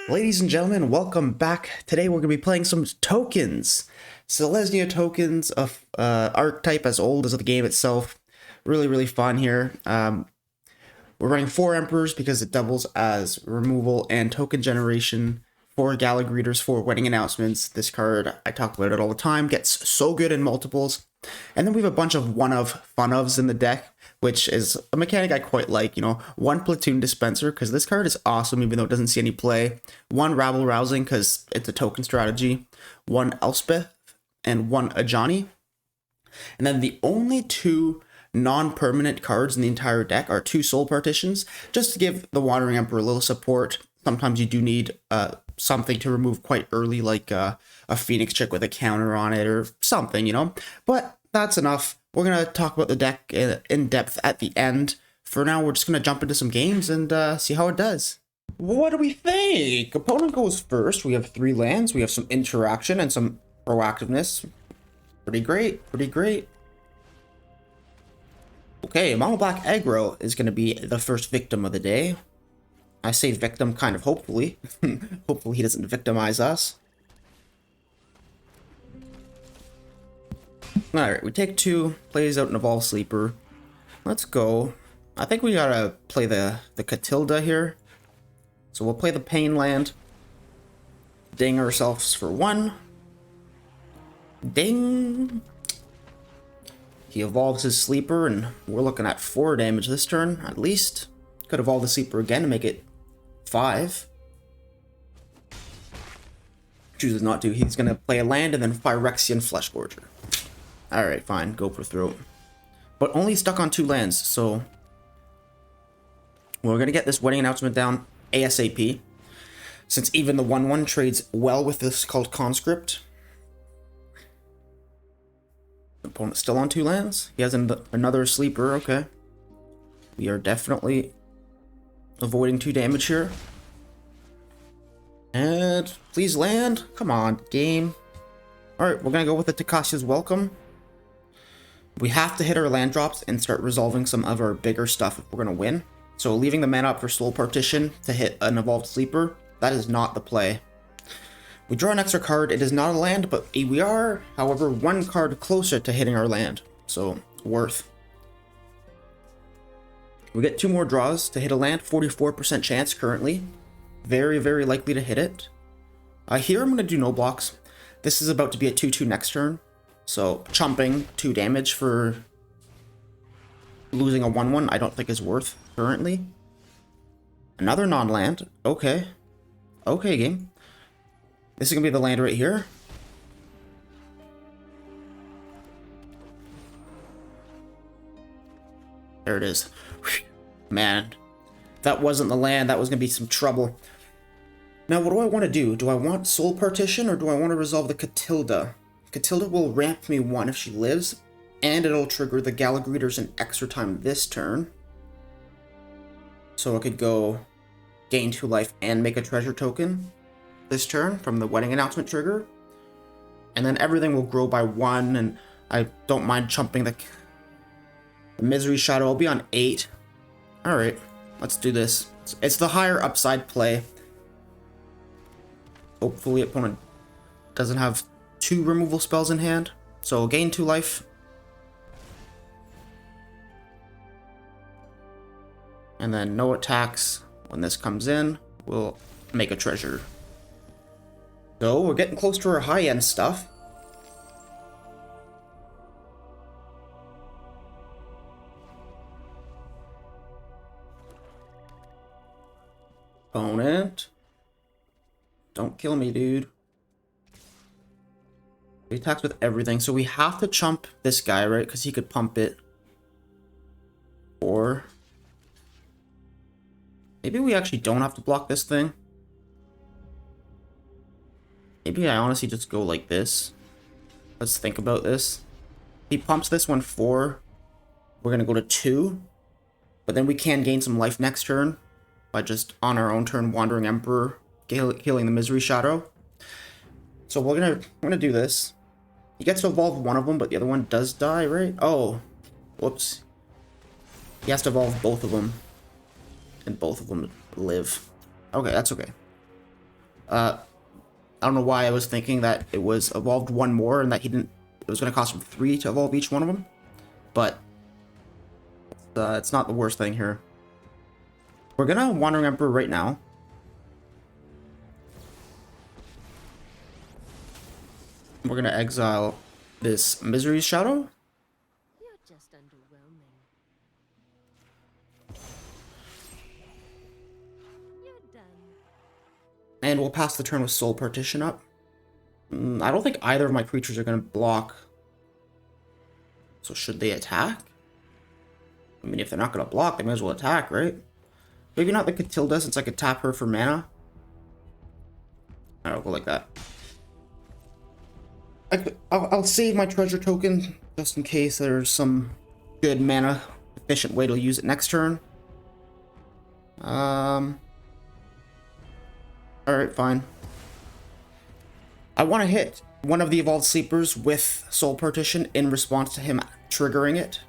Ladies and gentlemen, welcome back. Today we're going to be playing some tokens. Selesnya tokens of archetype as old as the game itself. Really fun here. We're running 4 Emperors because it doubles as removal and token generation. 4 Gala Greeters, 4 wedding announcements. This card, I talk about it all the time, gets so good in multiples. And then we have a bunch of one-of fun-ofs in the deck, which is a mechanic I quite like, you know. 1 Platoon Dispenser, because this card is awesome even though it doesn't see any play. 1 Rabble Rousing, because it's a token strategy. 1 Elspeth, and 1 Ajani. And then the only 2 non-permanent cards in the entire deck are 2 Soul Partitions, just to give the Wandering Emperor a little support. Sometimes you do need something to remove quite early, like a Phoenix Chick with a counter on it or something, you know. But that's enough. We're going to talk about the deck in depth at the end. For now, we're just going to jump into some games and see how it does. What do we think? Opponent goes first. We have 3 lands. We have some interaction and some proactiveness. Pretty great. Okay, Mono Black Aggro is going to be the first victim of the day. I say victim kind of hopefully. Hopefully he doesn't victimize us. Alright, we take 2, plays out an Evolve Sleeper. Let's go. I think we gotta play the Catilda here. So we'll play the Pain land. Ding ourselves for 1. Ding! He evolves his Sleeper, and we're looking at 4 damage this turn, at least. Could evolve the Sleeper again to make it 5. Chooses not to. He's gonna play a land and then Phyrexian Fleshgorger. Alright, fine. Go for Throat. But only stuck on 2 lands, so we're gonna get this wedding announcement down ASAP. Since even the 1/1 trades well with this called Conscript. Opponent's still on 2 lands. He has another Sleeper, okay. We are definitely avoiding 2 damage here. And please land. Come on, game. Alright, we're gonna go with the Takashi's Welcome. We have to hit our land drops and start resolving some of our bigger stuff if we're gonna win. So leaving the mana up for Soul Partition to hit an Evolved Sleeper, that is not the play. We draw an extra card. It is not a land, but we are, however, 1 card closer to hitting our land. So, worth. We get 2 more draws to hit a land, 44% chance currently. Very likely to hit it. Here I'm going to do no blocks. This is about to be a 2/2 next turn. So chumping 2 damage for losing a 1/1 I don't think is worth currently. Another non-land. Okay, game. This is going to be the land right here. There it is. Whew. Man, that wasn't the land. That was going to be some trouble. Now, what do I want to do? Do I want Soul Partition or do I want to resolve the Catilda? Catilda will ramp me 1 if she lives, and it'll trigger the Gala Greeters an extra time this turn. So I could go gain 2 life and make a treasure token this turn from the wedding announcement trigger. And then everything will grow by 1, and I don't mind chumping the Misery Shadow. I'll be on 8. Alright, let's do this. It's the higher upside play. Hopefully opponent doesn't have 2 removal spells in hand. So gain 2 life. And then no attacks. When this comes in, we'll make a treasure. So we're getting close to our high-end stuff. Opponent. Don't kill me, dude. He attacks with everything, so we have to chump this guy, right? Because he could pump it. Or maybe we actually don't have to block this thing. Maybe I honestly just go like this. Let's think about this. He pumps this one 4. We're going to go to 2. But then we can gain some life next turn by just on our own turn Wandering Emperor, killing the Misery Shadow. So we're gonna do this. He gets to evolve 1 of them, but the other one does die, right? Oh, whoops. He has to evolve both of them, and both of them live. Okay, that's okay. I don't know why I was thinking that it was evolved one more and that he didn't. It was going to cost him 3 to evolve each one of them, but it's not the worst thing here. We're gonna Wandering Emperor right now. We're gonna exile this Misery's Shadow. You're just underwhelming. You're done. And we'll pass the turn with Soul Partition up. I don't think either of my creatures are gonna block. So should they attack? I mean, if they're not gonna block, they may as well attack, right? Maybe not the Catilda, since I could tap her for mana. I'll go like that. I'll save my treasure token just in case there's some good mana efficient way to use it next turn. Alright, fine. I want to hit one of the Evolved Sleepers with Soul Partition in response to him triggering it.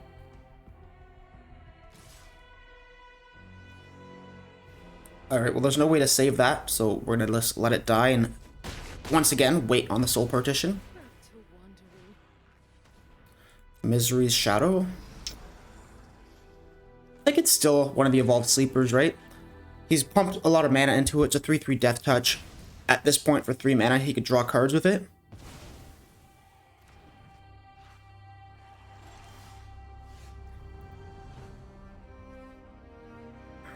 Alright, well there's no way to save that, so we're gonna just let it die and once again wait on the Soul Partition. Misery's Shadow. I think it's still one of the Evolved Sleepers, right? He's pumped a lot of mana into it. It's a 3/3 Death Touch. At this point, for 3 mana, he could draw cards with it.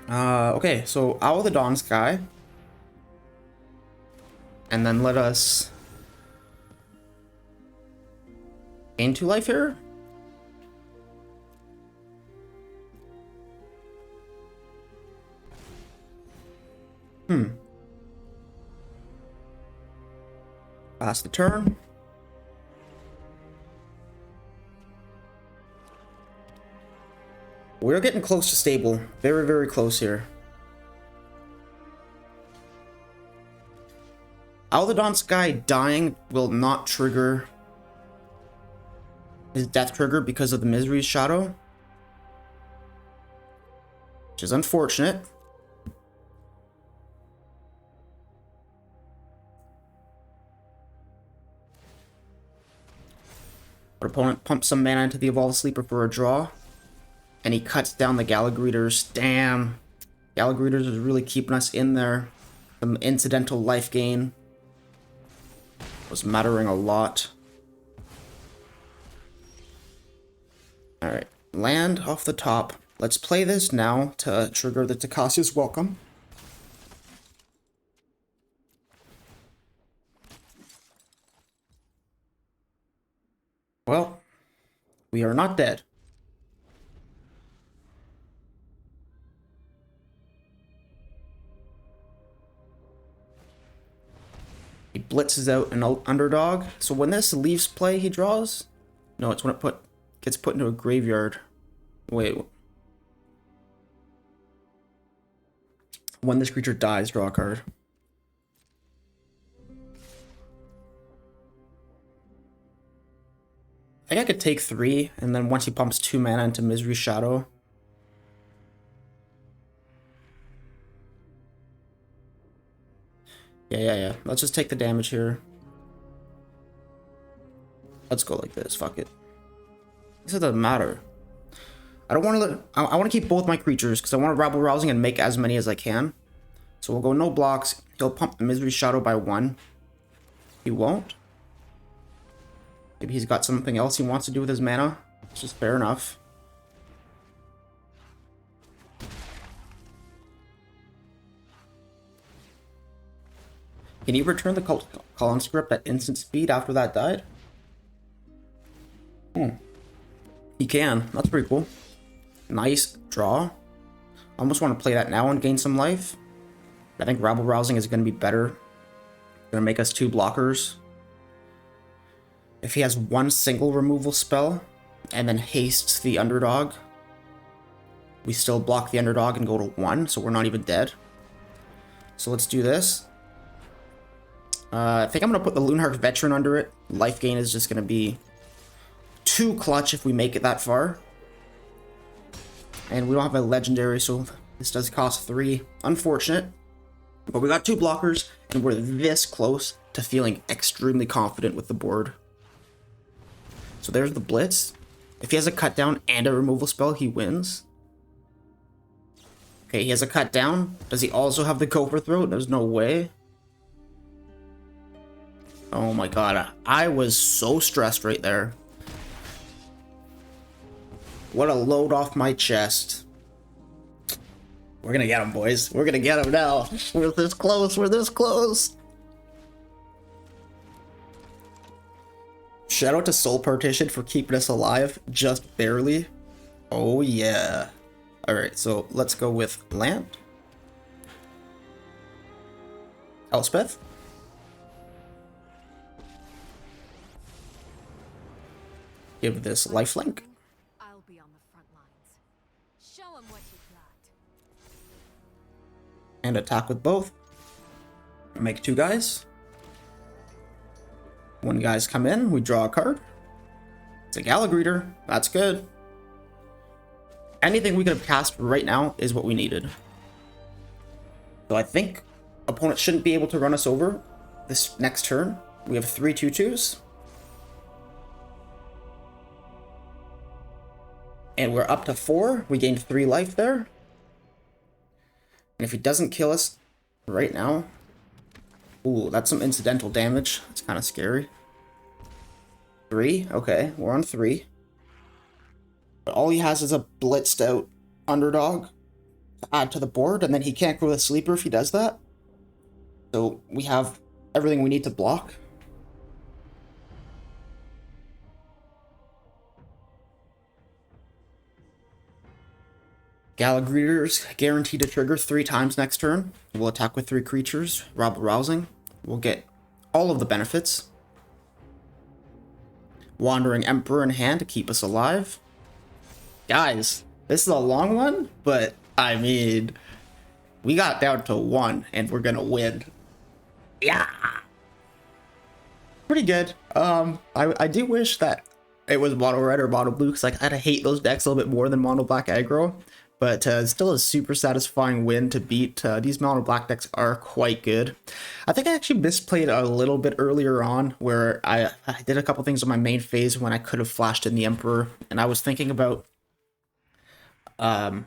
Okay, so Owl of the Dawn Sky. And then let us gain 2 life here. Pass the turn. We're getting close to stable. Very, very close here. Owl of the Dawn Sky dying will not trigger his death trigger because of the Misery's Shadow, which is unfortunate. Our opponent pumps some mana into the Evolved Sleeper for a draw, and he cuts down the Galagreeters. Damn, Galagreeters is really keeping us in there. Some incidental life gain was mattering a lot. Alright, land off the top. Let's play this now to trigger the Takasia's Welcome. Well, we are not dead. He blitzes out an underdog. So when this leaves play, he draws? No, it's when it gets put into a graveyard. Wait. When this creature dies, draw a card. I think I could take 3, and then once he pumps 2 mana into Misery's Shadow. Yeah. Let's just take the damage here. Let's go like this. Fuck it. This doesn't matter. I don't want to. I want to keep both my creatures because I want to rabble rousing and make as many as I can. So we'll go no blocks. He'll pump the Misery's Shadow by 1. He won't. Maybe he's got something else he wants to do with his mana. It's just fair enough. Can you return the column script at instant speed after that died? He can. That's pretty cool. Nice draw. I almost want to play that now and gain some life. I think rabble rousing is going to be better. Going to make us 2 blockers. If he has 1 single removal spell and then hastes the underdog, we still block the underdog and go to 1, so we're not even dead. So let's do this. I think I'm going to put the Loonhark Veteran under it. Life gain is just going to be too clutch if we make it that far. And we don't have a legendary, so this does cost 3. Unfortunate. But we got 2 blockers, and we're this close to feeling extremely confident with the board. So there's the Blitz. If he has a cut down and a removal spell, he wins. Okay, he has a cut down. Does he also have the Gopher Throat? There's no way. Oh my god, I was so stressed right there. What a load off my chest. We're gonna get him, boys. We're gonna get him now. We're this close. We're this close. Shout out to Soul Partition for keeping us alive, just barely. Oh yeah. Alright, so let's go with land. Elspeth. Give this lifelink. I'll be on the front lines. Show 'em what you got. And attack with both. Make 2 guys. When guys come in, we draw a card. It's a Gallagher. That's good. Anything we could have cast right now is what we needed. So I think opponents shouldn't be able to run us over this next turn. We have 3 2/2s. And we're up to 4. We gained 3 life there. And if he doesn't kill us right now... Ooh, that's some incidental damage. It's kind of scary. 3? Okay, we're on 3. But all he has is a blitzed out underdog to add to the board, and then he can't go with a sleeper if he does that. So we have everything we need to block. Gallagher's guaranteed to trigger 3 times next turn. We'll attack with 3 creatures, rousing. We'll get all of the benefits. Wandering Emperor in hand to keep us alive. Guys, this is a long one, but I mean, we got down to 1 and we're gonna win. Yeah, pretty good. I do wish that it was mono red or mono blue, because I hate those decks a little bit more than mono black aggro. But still a super satisfying win to beat. These mono black decks are quite good. I think I actually misplayed a little bit earlier on, where I did a couple things on my main phase when I could have flashed in the Emperor, and I was thinking about some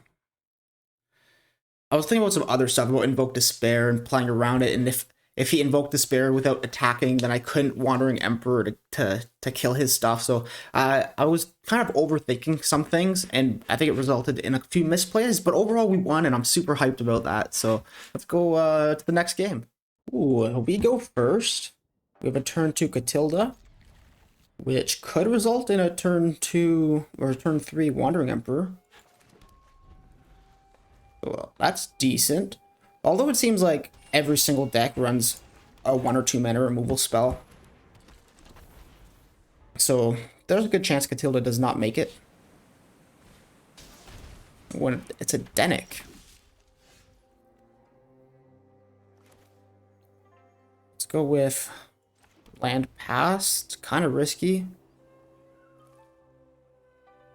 other stuff about Invoke Despair and playing around it, and if he invoked Despair without attacking, then I couldn't Wandering Emperor to kill his stuff. So I was kind of overthinking some things, and I think it resulted in a few misplays, but overall we won, and I'm super hyped about that. So let's go to the next game. Ooh, we go first. We have a turn 2 Catilda, which could result in a turn 2 or turn 3 Wandering Emperor. Well, that's decent. Although it seems like every single deck runs a 1 or 2 mana removal spell. So there's a good chance Catilda does not make it. When it's a Denic. Let's go with land past. Kind of risky.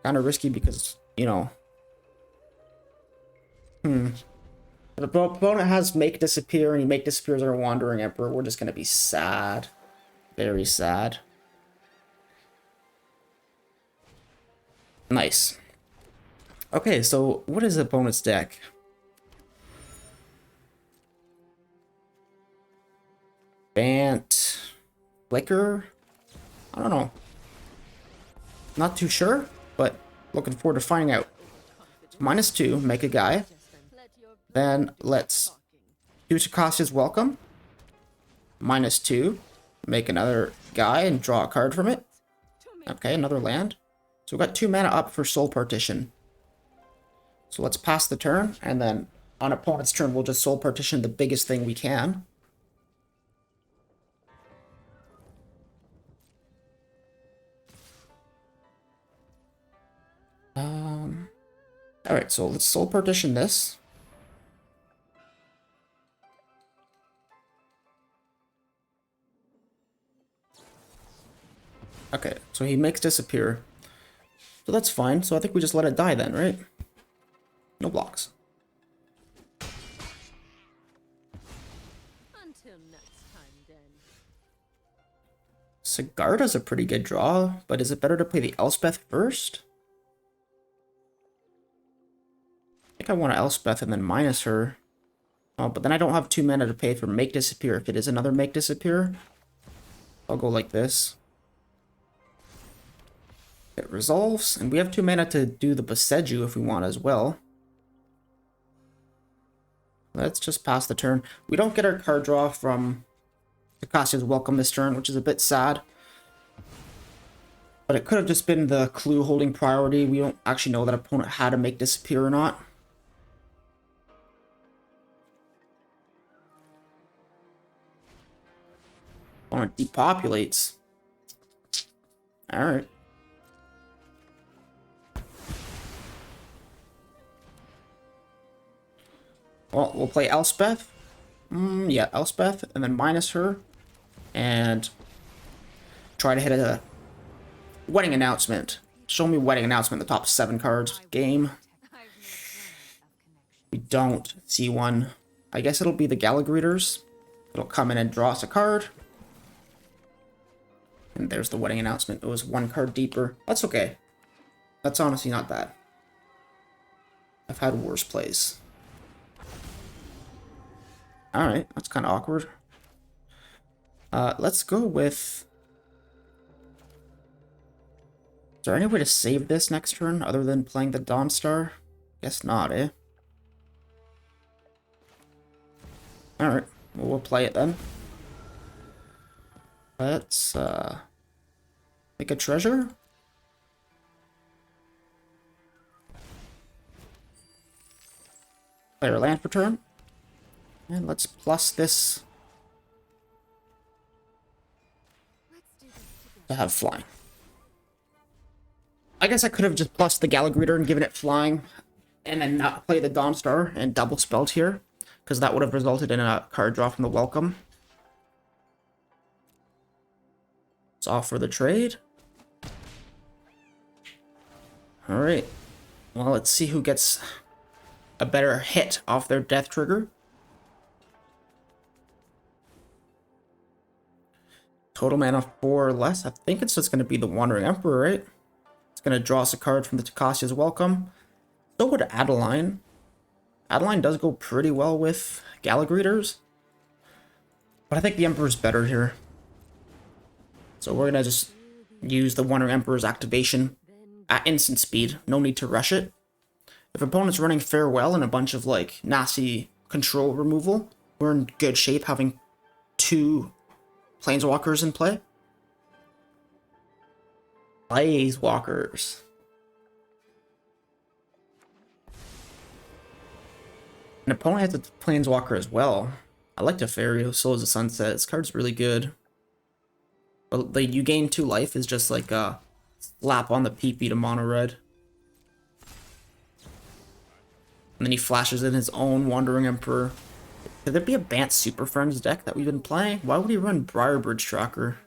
Kind of risky because, you know... The opponent has Make Disappear, and he Make Disappears our Wandering Emperor. We're just going to be sad. Very sad. Nice. Okay, so what is the opponent's deck? Bant... Flicker? I don't know. Not too sure, but looking forward to finding out. -2, make a guy. Then let's do Takashi's Welcome. -2, make another guy and draw a card from it. Okay, another land. So we've got 2 mana up for Soul Partition. So let's pass the turn, and then on opponent's turn, we'll just Soul Partition the biggest thing we can. Alright, so let's Soul Partition this. Okay, so he makes Disappear. So that's fine. So I think we just let it die then, right? No blocks. Sigarda's a pretty good draw, but is it better to play the Elspeth first? I think I want to Elspeth and then minus her. Oh, but then I don't have 2 mana to pay for Make Disappear. If it is another Make Disappear, I'll go like this. It resolves, and we have 2 mana to do the Boseiju if we want as well. Let's just pass the turn. We don't get our card draw from Akasia's Welcome this turn, which is a bit sad. But it could have just been the clue holding priority. We don't actually know that opponent had to Make Disappear or not. Opponent depopulates. Alright. Well, we'll play Elspeth. Yeah, Elspeth, and then minus her. And try to hit a wedding announcement. Show me wedding announcement, the top 7 cards game. We don't see one. I guess it'll be the Gallagreeters. It'll come in and draw us a card. And there's the wedding announcement. It was 1 card deeper. That's okay. That's honestly not bad. I've had worse plays. Alright, that's kind of awkward. Let's go with... Is there any way to save this next turn other than playing the Dawnstar? Guess not, eh? Alright, well, we'll play it then. Let's, make a treasure? Play our land for turn. And let's plus this to have flying. I guess I could have just plussed the Gallagreeter and given it flying, and then not play the Dawnstar and double spelled here, because that would have resulted in a card draw from the Welcome. Let's offer the trade. Alright. Well, let's see who gets a better hit off their death trigger. Total mana 4 or less. I think it's just going to be the Wandering Emperor, right? It's going to draw us a card from the Takasia's Welcome. So would Adeline. Adeline does go pretty well with Gallagreeters. But I think the Emperor's better here. So we're going to just use the Wandering Emperor's activation at instant speed. No need to rush it. If opponent's running Farewell and a bunch of, like, nasty control removal, we're in good shape having 2 Planeswalkers in play. Planeswalkers. An opponent has a Planeswalker as well. I like Teferi, so is the Sunset. This card's really good. But the you gain 2 life is just like a slap on the PP to mono red. And then he flashes in his own Wandering Emperor. Could there be a Bant Super Friends deck that we've been playing? Why would he run Briarbridge Tracker?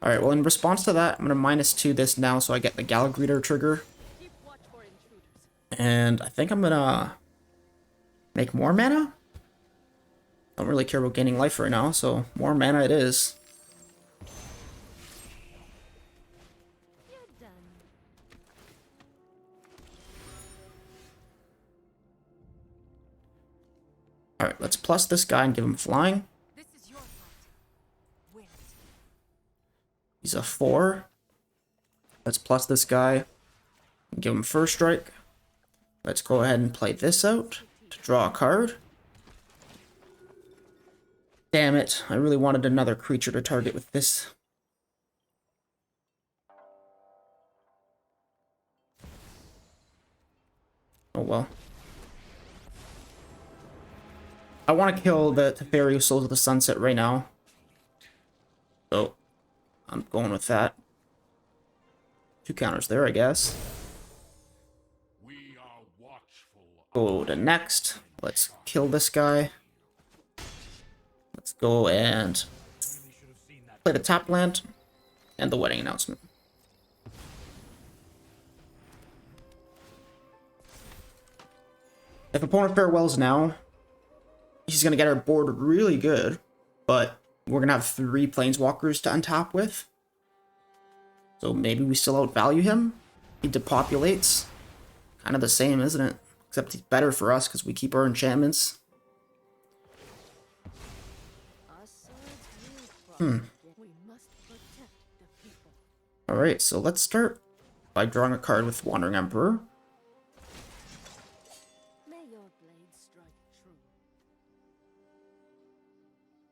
Alright, well in response to that, I'm going to -2 this now so I get the Gallagreeter trigger. And I think I'm going to make more mana? Don't really care about gaining life right now, so more mana it is. Alright, let's plus this guy and give him flying. This is your fight. Win it. He's a 4. Let's plus this guy and give him first strike. Let's go ahead and play this out to draw a card. Damn it, I really wanted another creature to target with this. Oh well. I want to kill the Teferi who Souls of the Sunset right now. So, I'm going with that. 2 counters there, I guess. Go to next. Let's kill this guy. Let's go and play the tap land and the wedding announcement. If opponent farewells now, he's going to get our board really good, but we're gonna have 3 planeswalkers to untap with. So maybe we still outvalue him. He depopulates. Kind of the same, isn't it? Except he's better for us because we keep our enchantments. Alright, so let's start by drawing a card with Wandering Emperor.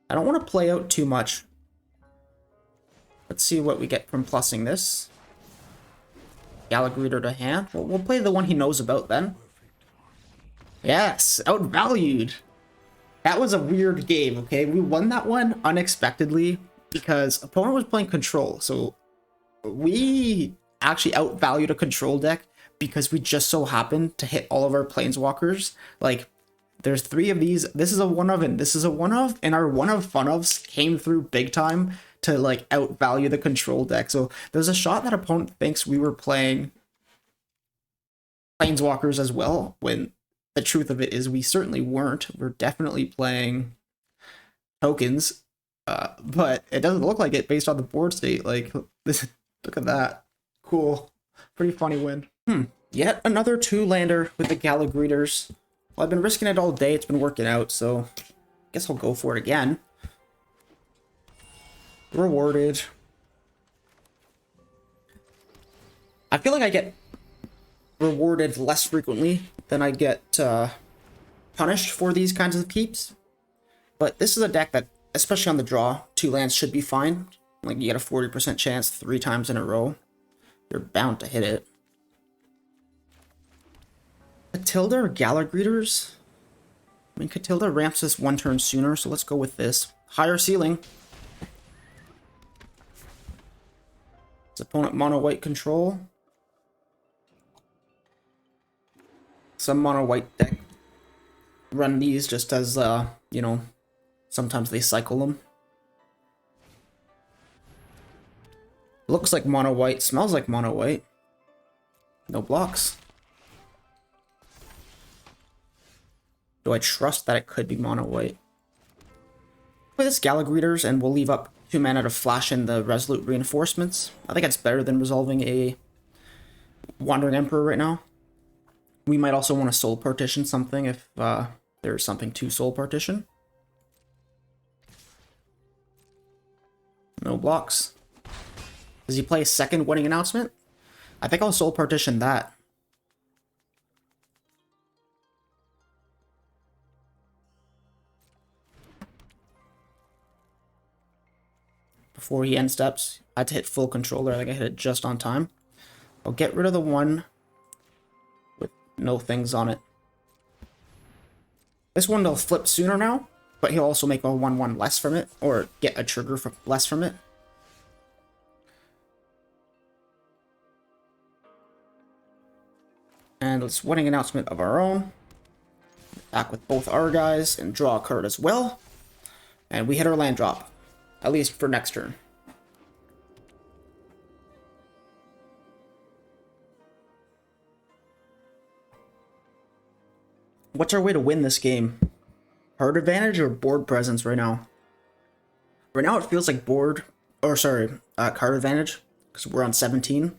I don't want to play out too much. Let's see what we get from plussing this. Gallagher to hand. Well, we'll play the one he knows about then. Yes, outvalued. That was a weird game, okay? We won that one unexpectedly because opponent was playing control. So we actually outvalued a control deck because we just so happened to hit all of our planeswalkers. Like, there's 3 of these. This is a one of and this is a one of, and our one of fun ofs came through big time to like outvalue the control deck. So there's a shot that opponent thinks we were playing planeswalkers as well, when the truth of it is we certainly weren't. We're definitely playing tokens, but it doesn't look like it based on the board state. Like, this, look at that. Cool. Pretty funny win. Yet another 2-lander with the Gallagreeters. Well, I've been risking it all day. It's been working out, so I guess I'll go for it again. Rewarded. I feel like I get rewarded less frequently than I get punished for these kinds of keeps. But this is a deck that, especially on the draw, 2 lands should be fine. Like, you get a 40% chance 3 times in a row. You're bound to hit it. Catilda or Gallagreeters? I mean, Catilda ramps this 1 turn sooner, so let's go with this. Higher ceiling. It's opponent mono white control. Some mono white deck run these just as, you know, sometimes they cycle them. Looks like mono white, smells like mono white. No blocks. Do I trust that it could be mono white? Play this Gallagreeters and we'll leave up 2 mana to flash in the Resolute Reinforcements. I think that's better than resolving a Wandering Emperor right now. We might also want to Soul Partition something if there's something to Soul Partition. No blocks. Does he play a second Wedding Announcement? I think I'll Soul Partition that. Before he end steps, I had to hit full controller. I think I hit it just on time. I'll get rid of the one with no things on it. This one will flip sooner now, but he'll also make a 1/1 less from it, or get a trigger for less from it. And let's Wedding Announcement of our own. Back with both our guys and draw a card as well. And we hit our land drop. At least for next turn. What's our way to win this game? Card advantage or board presence right now? Right now it feels like card advantage, because we're on 17,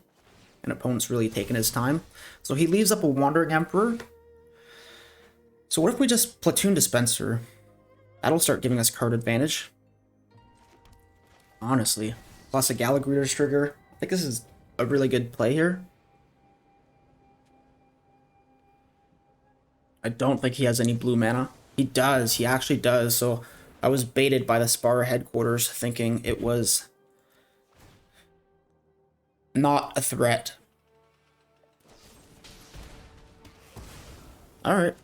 and opponent's really taking his time. So he leaves up a Wandering Emperor. So what if we just Platoon Dispenser? That'll start giving us card advantage. Honestly. Plus a Gallagher's trigger. I think this is a really good play here. I don't think he has any blue mana. He does. He actually does. So I was baited by the Spara headquarters thinking it was not a threat. Alright.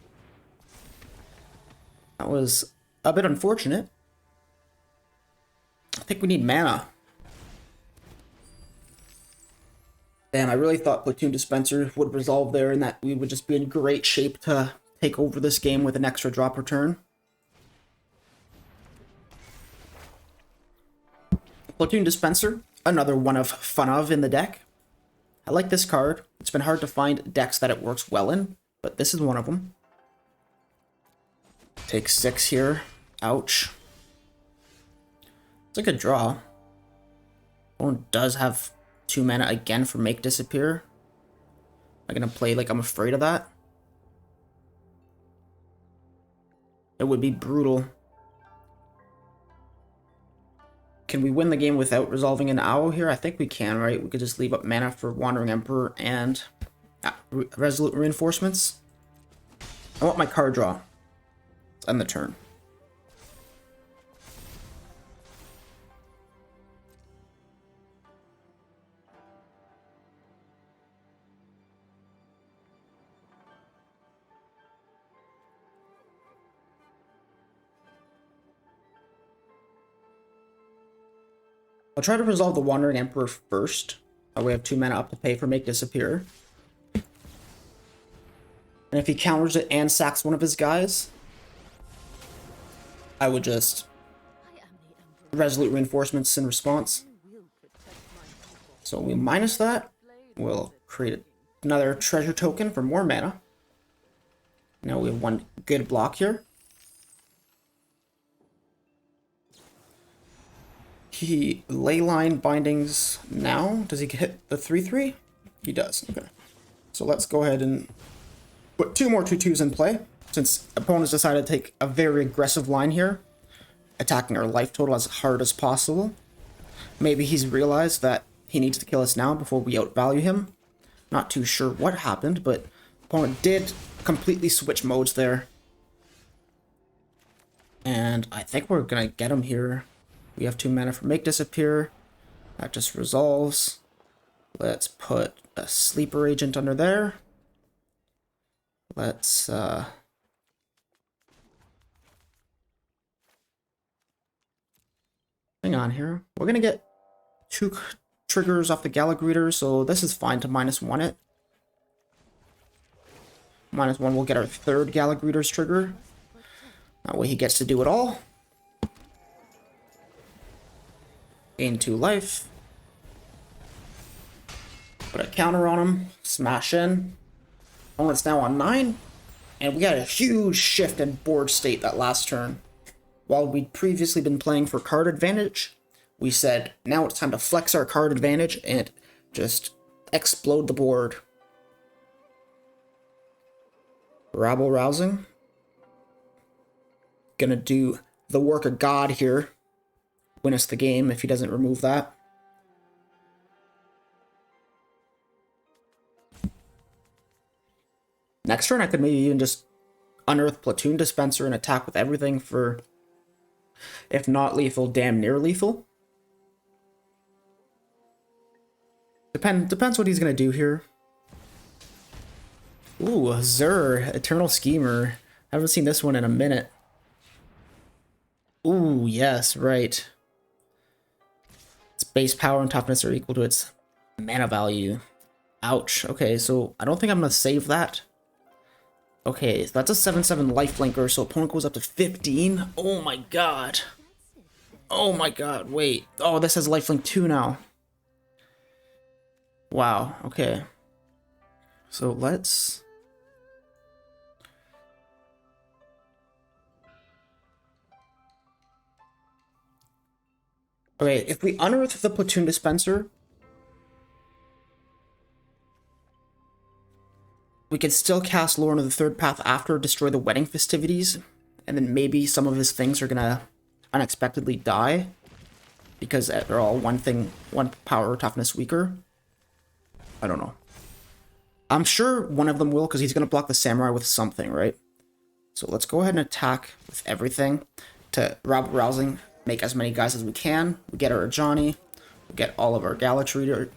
That was a bit unfortunate. I think we need mana. Damn, I really thought Platoon Dispenser would resolve there and that we would just be in great shape to take over this game with an extra drop return. Platoon Dispenser, another one of fun of in the deck. I like this card. It's been hard to find decks that it works well in, but this is one of them. Take 6 here. Ouch. It's a good draw. Opponent does have 2 mana again for Make Disappear. I'm gonna play like I'm afraid of that. It would be brutal. Can we win the game without resolving an owl here? I think we can, right? We could just leave up mana for Wandering Emperor and Resolute Reinforcements. I want my card draw. Let's end the turn. I'll try to resolve the Wandering Emperor first. We have 2 mana up to pay for Make Disappear. And if he counters it and sacks one of his guys, I would just Resolute Reinforcements in response. So we minus that. We'll create another treasure token for more mana. Now we have one good block here. He Leyline Bindings now. Does he hit the 3/3? He does. Okay. So let's go ahead and put 2 more 2/2s in play, since opponents decided to take a very aggressive line here, attacking our life total as hard as possible. Maybe he's realized that he needs to kill us now before we outvalue him. Not too sure what happened, but opponent did completely switch modes there. And I think we're gonna get him here. We have 2 mana for Make Disappear. That just resolves. Let's put a Sleeper Agent under there. Let's hang on here. We're gonna get 2 triggers off the Galagreater, so this is fine to -1 it. -1 we'll get our 3rd Galagreater's trigger. That way he gets to do it all. Gain 2 life. Put a counter on him. Smash in. Opponent's now on 9. And we got a huge shift in board state that last turn. While we'd previously been playing for card advantage, we said now it's time to flex our card advantage and just explode the board. Rabble Rousing. Gonna do the work of God here. Win us the game if he doesn't remove that. Next turn I could maybe even just unearth Platoon Dispenser and attack with everything for, if not lethal, damn near lethal. Depends what he's gonna do here. Ooh, Zur, Eternal Schemer. I haven't seen this one in a minute. Ooh, yes, right. Its base power and toughness are equal to its mana value. Ouch. Okay, so I don't think I'm gonna save that. Okay, so that's a 7/7 lifelinker, so opponent goes up to 15. Oh my god. Oh my god, wait. Oh, this has lifelink 2 now. Wow, okay. So let's... Okay, if we unearth the Platoon Dispenser, we could still cast Lorn of the Third Path after Destroy the Wedding Festivities, and then maybe some of his things are gonna unexpectedly die, because they're all one power or toughness weaker. I don't know. I'm sure one of them will, because he's gonna block the Samurai with something, right? So let's go ahead and attack with everything to Rabble Rousing, make as many guys as we can. We get our Ajani, we get all of our Gala triggers.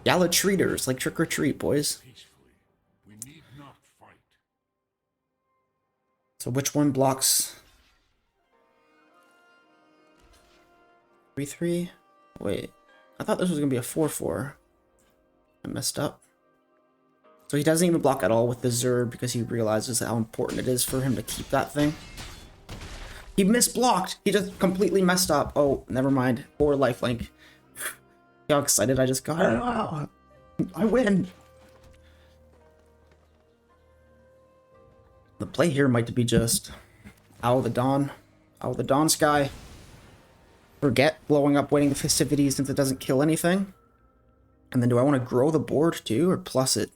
Gala treaters, like Trick or Treat, boys. We need not fight. So which one blocks? 3/3? Wait, I thought this was gonna be a 4/4. I messed up. So he doesn't even block at all with the Zur because he realizes how important it is for him to keep that thing. He misblocked! He just completely messed up. Oh, never mind. 4 lifelink. See how excited I just got? Oh, I win! The play here might be just Owl the Dawn. Owl the Dawn Sky. Forget blowing up waiting the festivities since it doesn't kill anything. And then do I want to grow the board too, or plus it?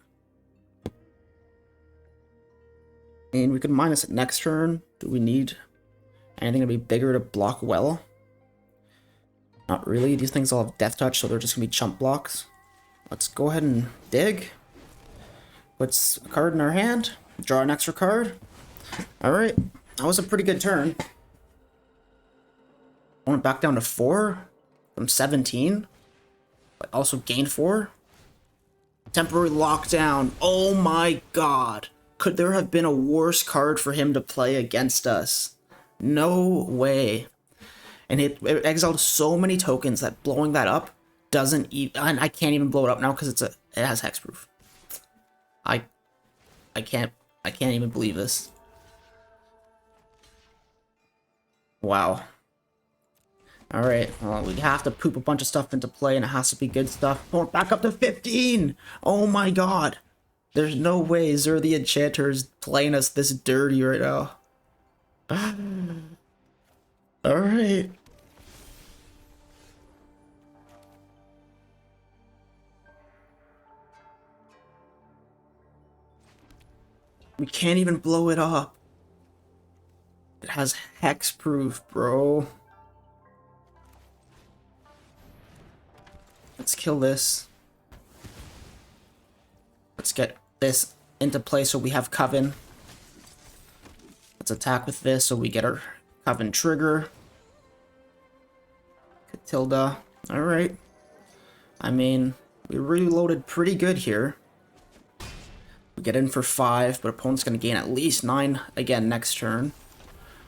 And we could minus it next turn. Do we need anything to be bigger to block well? Not really. These things all have death touch, so they're just gonna be chump blocks. Let's go ahead and dig. Puts a card in our hand. Draw an extra card. Alright. That was a pretty good turn. Went back down to 4 from 17. But also gained 4. Temporary lockdown. Oh my god. Could there have been a worse card for him to play against us? No way. And it exiled so many tokens that blowing that up doesn't even... And I can't even blow it up now because it has hexproof. I can't even believe this. Wow. Alright, well, we have to poop a bunch of stuff into play, and it has to be good stuff. Oh, back up to 15! Oh my god! There's no way Zur the Enchanter is playing us this dirty right now. Alright. We can't even blow it up. It has hexproof, bro. Let's kill this. Let's get this into play so we have Coven. Let's attack with this so we get our Coven trigger. Catilda. Alright. I mean, we reloaded pretty good here. We get in for 5, but opponent's going to gain at least 9 again next turn.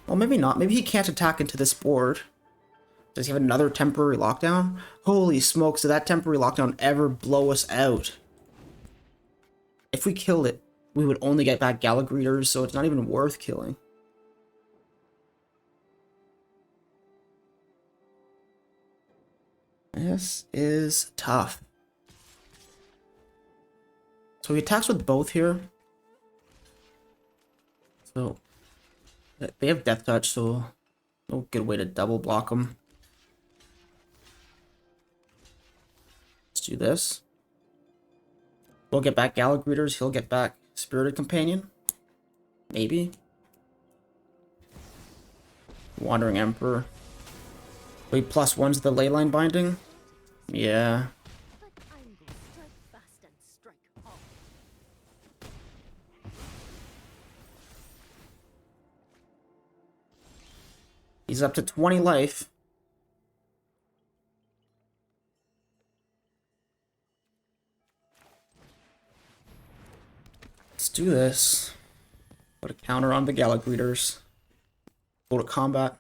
Well, maybe not. Maybe he can't attack into this board. Does he have another temporary lockdown? Holy smokes, did that temporary lockdown ever blow us out? If we killed it, we would only get back Galagreeters, so it's not even worth killing. This is tough. So he attacks with both here. So they have death touch, so no good way to double block them. Let's do this. We'll get back Galagreeters, he'll get back Spirited Companion. Maybe. Wandering Emperor. Wait, +1's the Leyline Binding? Yeah. He's up to 20 life. Let's do this. Put a counter on the Galagreeters. Go to combat.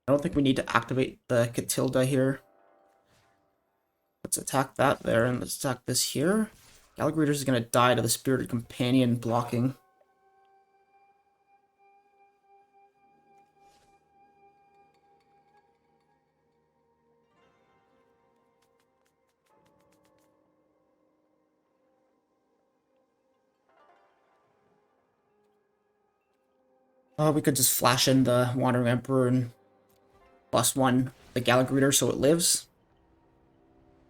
I don't think we need to activate the Catilda here. Let's attack that there, and let's attack this here. Galagreeters is going to die to the Spirited Companion blocking. We could just flash in the Wandering Emperor and +1 the Galagreeter so it lives.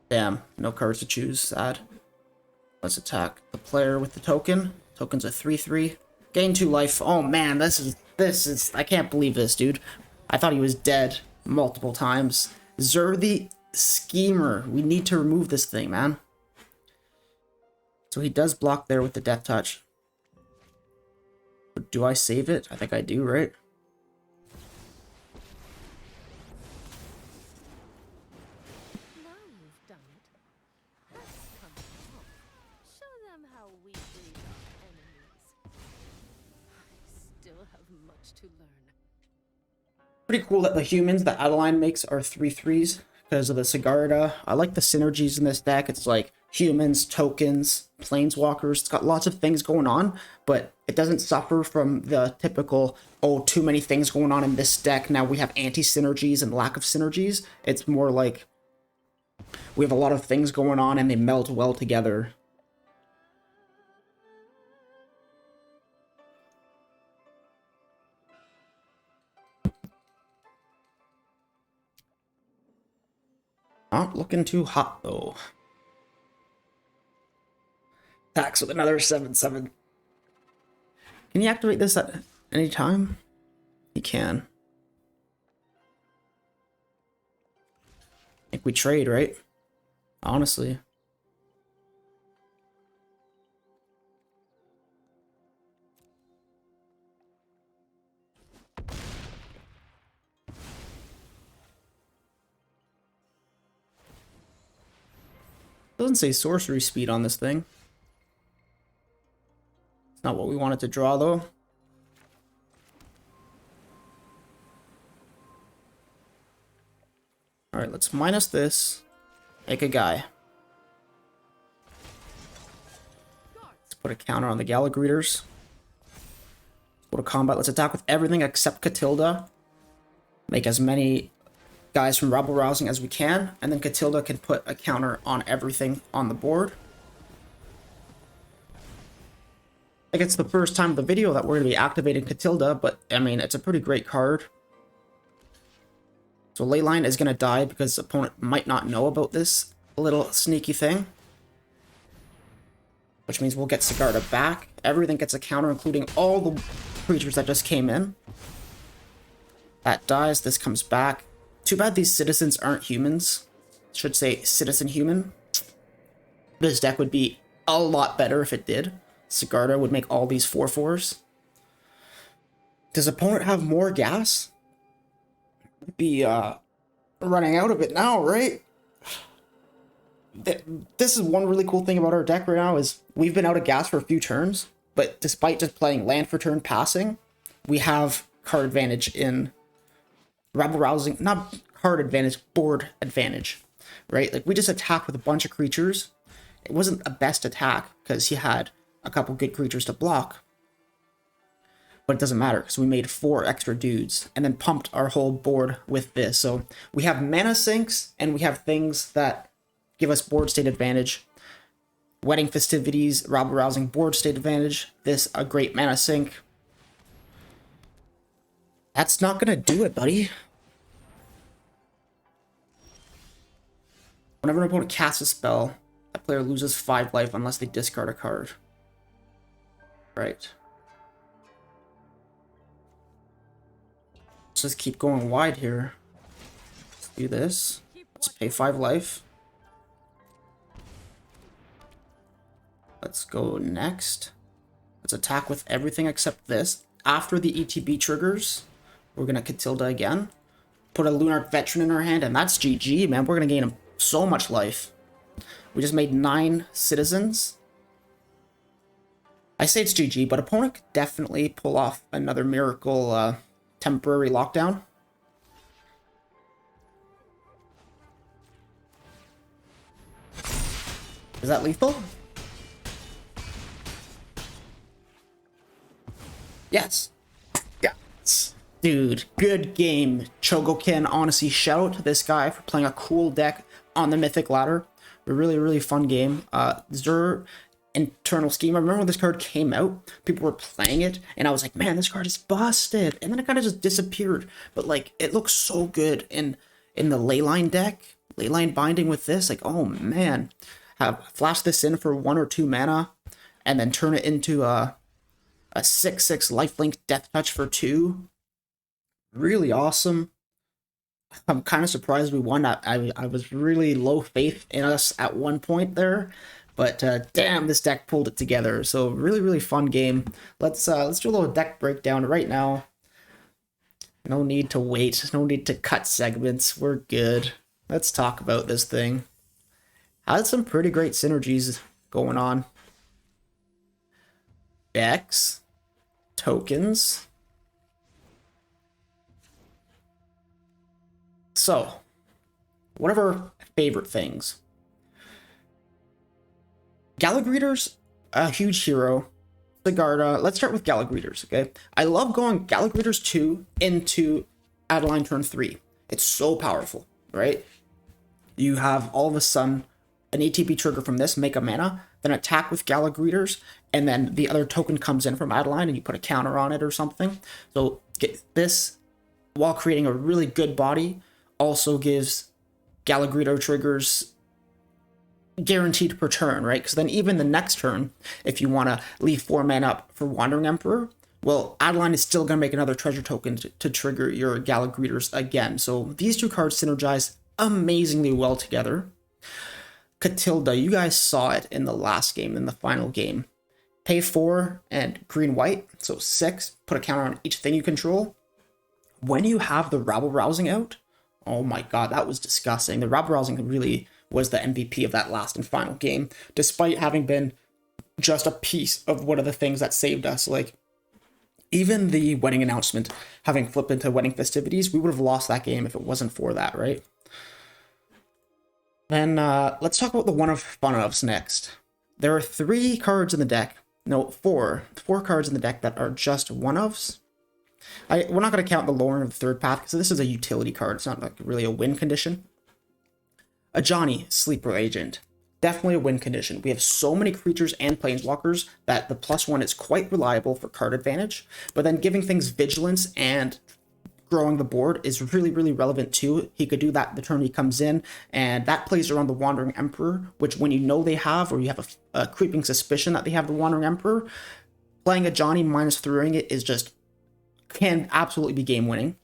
Damn, no cards to choose. Sad. Let's attack the player with the token. Token's a 3/3. Gain 2 life. Oh man, this is I can't believe this, dude. I thought he was dead multiple times. Zur the Schemer. We need to remove this thing, man. So he does block there with the death touch. But do I save it? I think I do, right? Now you've done it. Let's come along. Show them how we treat our enemies. I still have much to learn. Pretty cool that the humans that Adeline makes are 3/3s because of the Sigarda. I like the synergies in this deck. It's like humans, tokens, planeswalkers. It's got lots of things going on, but it doesn't suffer from the typical, oh, too many things going on in this deck. Now we have anti-synergies and lack of synergies. It's more like we have a lot of things going on and they meld well together. not looking too hot though. Attacks with another 7/7. Can you activate this at any time? You can. I think we trade, right? Honestly. Doesn't say sorcery speed on this thing. It's not what we wanted to draw though. Alright, let's minus this. Make a guy. Let's put a counter on the Galagreeters. Go to combat. Let's attack with everything except Catilda. Make as many guys from Rabble Rousing as we can, and then Catilda can put a counter on everything on the board. I think it's the first time of the video that we're going to be activating Catilda, but I mean, it's a pretty great card. So Leyline is going to die because the opponent might not know about this little sneaky thing. Which means we'll get Sigarda back. Everything gets a counter, including all the creatures that just came in. That dies, this comes back. Too bad these citizens aren't humans. Should say citizen human. This deck would be a lot better if it did. Sigarda would make all these 4/4s. Does opponent have more gas? Be running out of it now, right? This is one really cool thing about our deck right now is we've been out of gas for a few turns, but despite just playing land for turn passing, we have card advantage in Rabble Rousing, not card advantage, board advantage, right? Like we just attacked with a bunch of creatures. It wasn't a best attack because he had a couple good creatures to block. But it doesn't matter because we made 4 extra dudes and then pumped our whole board with this. So we have mana sinks and we have things that give us board state advantage. Wedding Festivities, Rabble Rousing, board state advantage. This, a great mana sink. That's not gonna do it, buddy. Whenever an opponent casts a spell, that player loses 5 life unless they discard a card. Right. Let's just keep going wide here. Let's do this. Let's pay 5 life. Let's go next. Let's attack with everything except this. After the ETB triggers, we're gonna Catilda again. Put a Lunarch Veteran in our hand, and that's GG, man. We're gonna gain him so much life. We just made 9 citizens. I say it's GG, but opponent could definitely pull off another miracle temporary lockdown. Is that lethal? Yes. Yes. Dude, good game. Chogokin, honestly, shout out to this guy for playing a cool deck on the Mythic ladder. A really, really fun game. Zur Internal Scheme. I remember when this card came out, people were playing it, and I was like, man, this card is busted. And then it kind of just disappeared. But, like, it looks so good in the Leyline deck. Leyline binding with this. Like, oh, man. Flash this in for 1 or 2 mana, and then turn it into a 6/6 lifelink Death Touch for 2. Really awesome. I'm kind of surprised we won. I was really low faith in us at one point there, but damn, this deck pulled it together. So really, really fun game. Let's do a little deck breakdown right now. No need to wait. No need to cut segments. We're good. Let's talk about this thing. Had some pretty great synergies going on. Decks, tokens. So, what are our favorite things? Galagreeters, a huge hero. Sigarda, let's start with Galagreeters, okay? I love going Galagreeters 2 into Adeline turn 3. It's so powerful, right? You have all of a sudden an ATB trigger from this, make a mana, then attack with Galagreeters, and then the other token comes in from Adeline and you put a counter on it or something. So get this while creating a really good body also gives Galagredo triggers guaranteed per turn, right? Because then even the next turn, if you want to leave 4 mana up for Wandering Emperor, well, Adeline is still going to make another treasure token to trigger your Galagreeters again. So these two cards synergize amazingly well together. Catilda, you guys saw it in the last game, in the final game. Pay 4 and green-white, so 6, put a counter on each thing you control. When you have the rabble-rousing out, oh my god, that was disgusting. The rabble-rousing really was the MVP of that last and final game, despite having been just a piece of one of the things that saved us. Like, even the wedding announcement having flipped into wedding festivities, we would have lost that game if it wasn't for that, right? Then let's talk about the one of fun ofs next. There are 3 cards in the deck. No, 4. 4 cards in the deck that are just one ofs. We're not going to count the Lauren of the Third Path because this is a utility card. It's not like really a win condition. A Johnny, Sleeper Agent. Definitely a win condition. We have so many creatures and planeswalkers that the +1 is quite reliable for card advantage, but then giving things vigilance and growing the board is really, really relevant too. He could do that the turn he comes in, and that plays around the Wandering Emperor, which when you know they have, or you have a creeping suspicion that they have the Wandering Emperor, playing a Johnny -3ing it is just, can absolutely be game winning.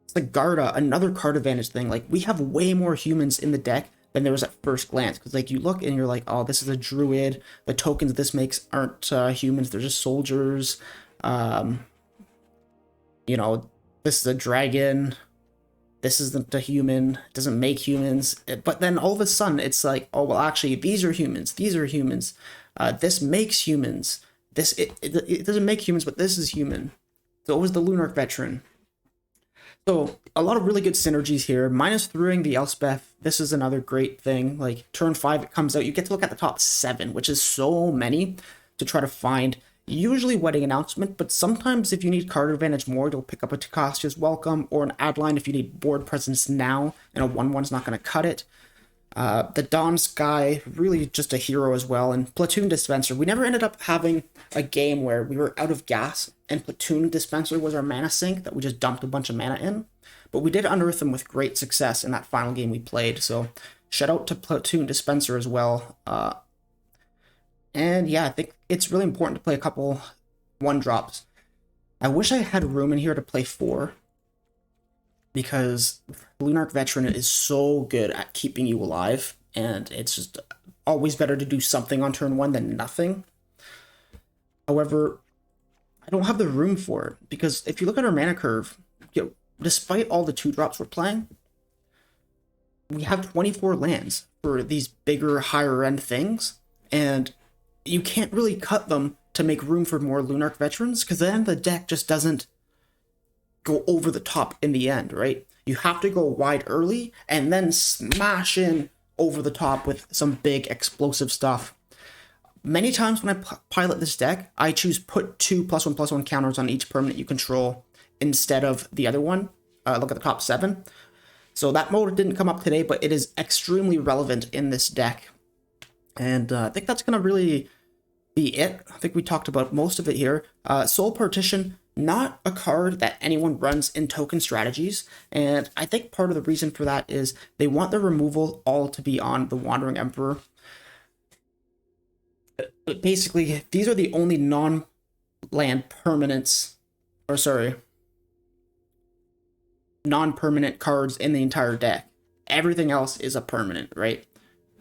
It's like Garda, another card advantage thing. Like, we have way more humans in the deck than there was at first glance, because like you look and you're like, oh, this is a druid, the tokens this makes aren't humans, they're just soldiers. You know, this is a dragon, this isn't a human, it doesn't make humans. But then all of a sudden it's like, oh well, actually these are humans, this makes humans, it doesn't make humans, but this is human. So it was the Lunarch Veteran. So a lot of really good synergies here. -3ing the Elspeth, this is another great thing. Like, turn 5 it comes out, you get to look at the top 7, which is so many to try to find. Usually Wedding Announcement, but sometimes if you need card advantage more, you'll pick up a Takastia's Welcome or an Adeline if you need board presence now, and a 1/1's not going to cut it. The Dawn Sky, really just a hero as well, and Platoon Dispenser. We never ended up having a game where we were out of gas and Platoon Dispenser was our mana sink that we just dumped a bunch of mana in, but we did unearth them with great success in that final game we played, so shout out to Platoon Dispenser as well. And yeah, I think it's really important to play a couple 1-drops. I wish I had room in here to play 4, because Lunarch Veteran is so good at keeping you alive, and it's just always better to do something on turn 1 than nothing. However, I don't have the room for it, because if you look at our mana curve, you know, despite all the 2-drops we're playing, we have 24 lands for these bigger, higher-end things, and you can't really cut them to make room for more Lunarch Veterans, because then the deck just doesn't go over the top in the end, right? You have to go wide early and then smash in over the top with some big explosive stuff. Many times when I pilot this deck, I choose put 2 +1/+1 counters on each permanent you control instead of the other one. Look at the top 7. So that mode didn't come up today, but it is extremely relevant in this deck. And I think that's going to really be it. I think we talked about most of it here. Soul Partition, not a card that anyone runs in token strategies, and I think part of the reason for that is they want the removal all to be on the Wandering Emperor. Basically, these are the only non-land permanents, or sorry, non-permanent cards in the entire deck. Everything else is a permanent, right?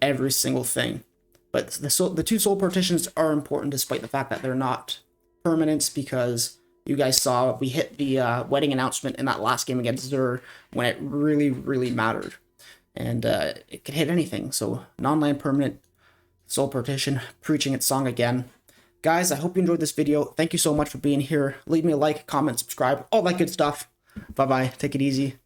Every single thing. But the 2 Soul Partitions are important despite the fact that they're not permanents, because you guys saw we hit the Wedding Announcement in that last game against Zur when it really, really mattered. And it could hit anything. So non-land permanent, Soul Partition, preaching its song again. Guys, I hope you enjoyed this video. Thank you so much for being here. Leave me a like, comment, subscribe, all that good stuff. Bye-bye. Take it easy.